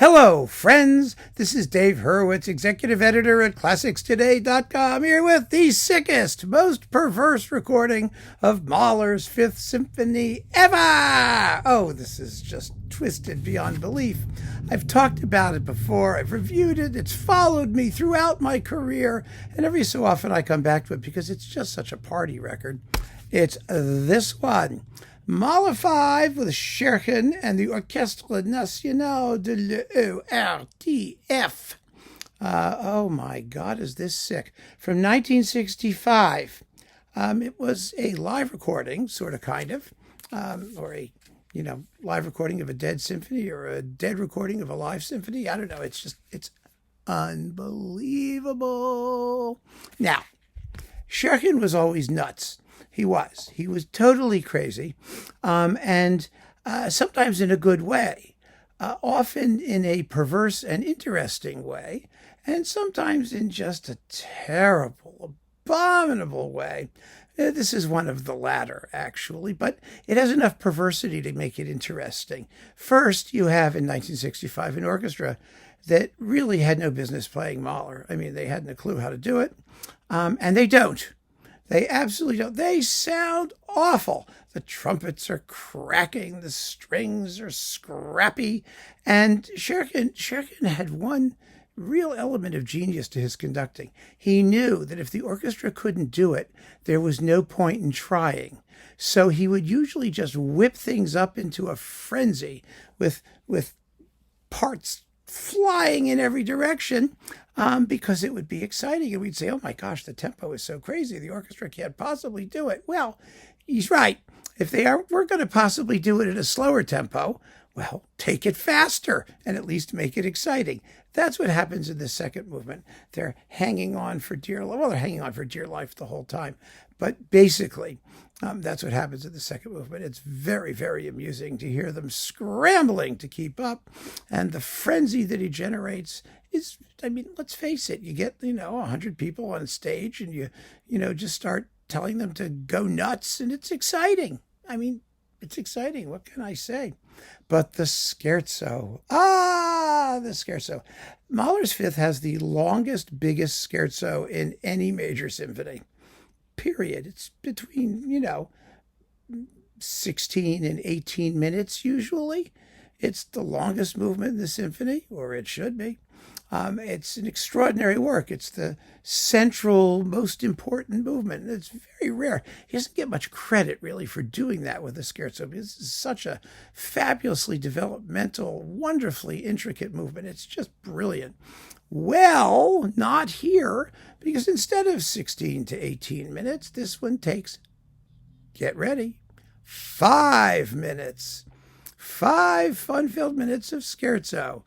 Hello, friends. This is Dave Hurwitz, executive editor at ClassicsToday.com, here with the sickest, most perverse recording of Mahler's Fifth Symphony ever. Oh, this is just twisted beyond belief. I've talked about it before. I've reviewed it. It's followed me throughout my career, and every so often I come back to it because it's just such a party record. It's this one. Mahler 5 with Scherchen and the Orchestre Nationale de l'ORTF. Oh my God, is this sick? From 1965. It was a live recording, sort of, kind of, or a, live recording of a dead symphony or a dead recording of a live symphony. I don't know. It's unbelievable. Now, Scherchen was always nuts. He was totally crazy, and sometimes in a good way, often in a perverse and interesting way, and sometimes in just a terrible, abominable way. This is one of the latter, actually, but it has enough perversity to make it interesting. First, you have in 1965 an orchestra that really had no business playing Mahler. I mean, they hadn't a clue how to do it, and they don't. They absolutely don't. They sound awful. The trumpets are cracking. The strings are scrappy. And Scherchen had one real element of genius to his conducting. He knew that if the orchestra couldn't do it, there was no point in trying. So he would usually just whip things up into a frenzy with parts flying in every direction, because it would be exciting. And we'd say, oh my gosh, the tempo is so crazy. The orchestra can't possibly do it. Well, he's right. If we're going to possibly do it at a slower tempo, well, take it faster and at least make it exciting. That's what happens in the second movement. They're hanging on for dear life. Well, they're hanging on for dear life the whole time. But basically, that's what happens in the second movement. It's very, very amusing to hear them scrambling to keep up. And the frenzy that he generates is, let's face it, you get, 100 people on stage and you just start telling them to go nuts, and it's exciting. It's exciting. What can I say? But the Scherzo. The Scherzo. Mahler's Fifth has the longest, biggest Scherzo in any major symphony. Period. It's between, 16 and 18 minutes usually. It's the longest movement in the symphony, or it should be. It's an extraordinary work. It's the central, most important movement. It's very rare. He doesn't get much credit, really, for doing that with the Scherzo. This is such a fabulously developmental, wonderfully intricate movement. It's just brilliant. Well, not here, because instead of 16 to 18 minutes, this one takes, get ready, 5 minutes. 5 fun-filled minutes of Scherzo.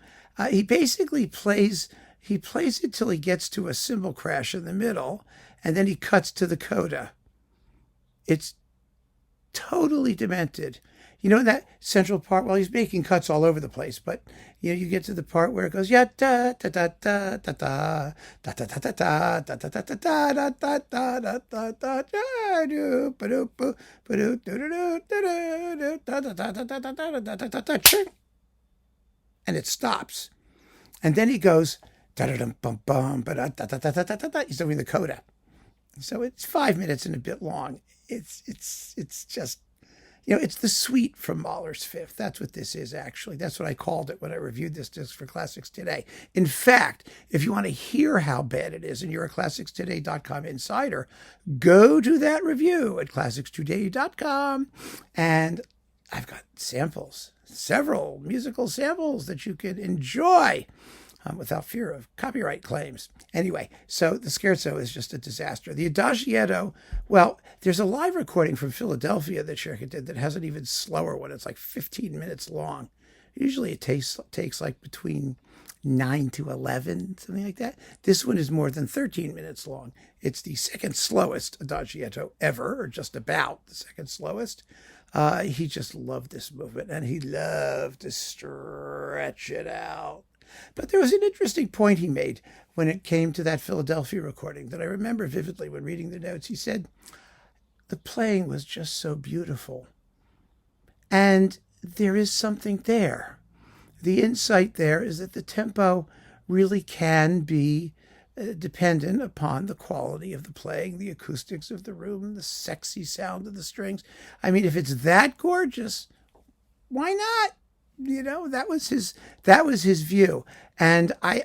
He basically plays it till he gets to a cymbal crash in the middle, and then he cuts to the coda. It's totally demented. That central part, well, he's making cuts all over the place, but you get to the part where it goes da da da da da da da da da da da da da da da da da da, and it stops, and then he goes da da dum bum bum da da da da da da da. He's doing the coda, so it's 5 minutes and a bit long. It's just. It's the suite from Mahler's Fifth. That's what this is, actually. That's what I called it when I reviewed this disc for Classics Today. In fact, if you want to hear how bad it is and you're a ClassicsToday.com insider, go to that review at ClassicsToday.com. And I've got samples, several musical samples that you can enjoy without fear of copyright claims. Anyway, so the Scherzo is just a disaster. The Adagietto, well, there's a live recording from Philadelphia that Scherchen did that has an even slower one. It's like 15 minutes long. Usually it takes like between 9 to 11, something like that. This one is more than 13 minutes long. It's the second slowest Adagietto ever, or just about the second slowest. He just loved this movement, and he loved to stretch it out. But there was an interesting point he made when it came to that Philadelphia recording that I remember vividly when reading the notes. He said, the playing was just so beautiful. And there is something there. the insight there is that the tempo really can be dependent upon the quality of the playing, the acoustics of the room, the sexy sound of the strings. I mean, if it's that gorgeous, why not? You know, that was his view. And I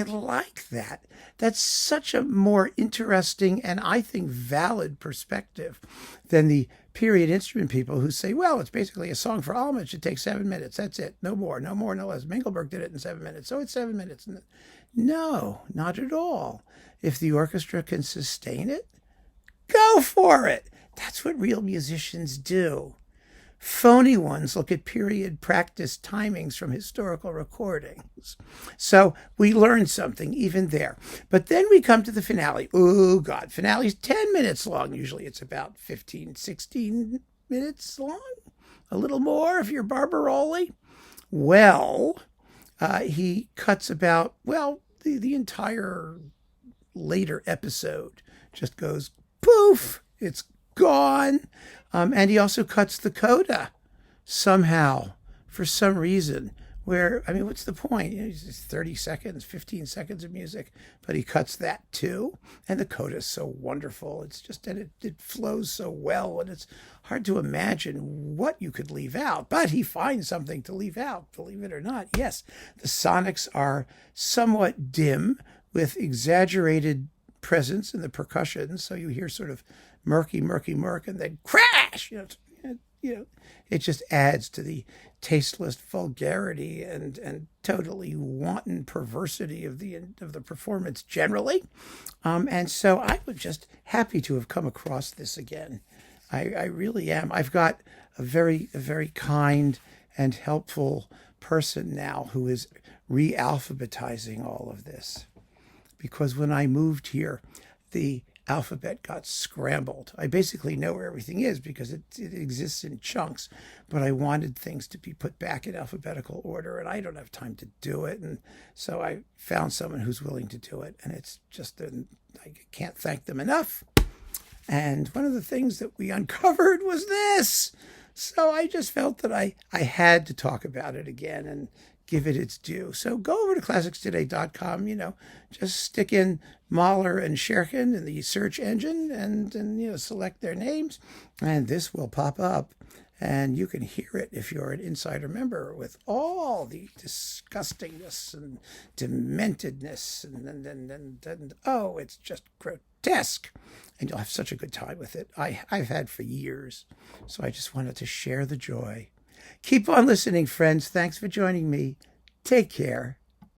like that. That's such a more interesting and I think valid perspective than the period instrument people who say, well, it's basically a song for Alma. It should take 7 minutes. That's it. No more, no more, no less. Mengelberg did it in 7 minutes. So it's 7 minutes. No, not at all. If the orchestra can sustain it, go for it. That's what real musicians do. Phony ones look at period practice timings from historical recordings. So we learn something even there. But then we come to the finale. Oh, God, finale's 10 minutes long. Usually it's about 15, 16 minutes long. A little more if you're Barbaroli. Well, he cuts about, the entire later episode just goes poof. It's gone. And he also cuts the coda somehow, for some reason, where, I mean, what's the point? It's 30 seconds, 15 seconds of music, but he cuts that too. And the coda is so wonderful. It's just, and it flows so well, and it's hard to imagine what you could leave out, but he finds something to leave out, believe it or not. Yes, the sonics are somewhat dim with exaggerated presence in the percussion, so you hear sort of murky, and then crash. It just adds to the tasteless vulgarity and totally wanton perversity of the performance generally. And so I was just happy to have come across this again. I really am. I've got a very kind and helpful person now who is re-alphabetizing all of this. Because when I moved here, the alphabet got scrambled. I basically know where everything is because it exists in chunks, but I wanted things to be put back in alphabetical order, and I don't have time to do it. And so I found someone who's willing to do it, and it's just, I can't thank them enough. And one of the things that we uncovered was this. So I just felt that I had to talk about it again and give it its due. So go over to classicstoday.com, just stick in Mahler and Scherchen in the search engine and select their names, and this will pop up. And you can hear it if you're an insider member with all the disgustingness and dementedness and oh, it's just grotesque. And you'll have such a good time with it. I've had for years. So I just wanted to share the joy. Keep on listening, friends. Thanks for joining me. Take care.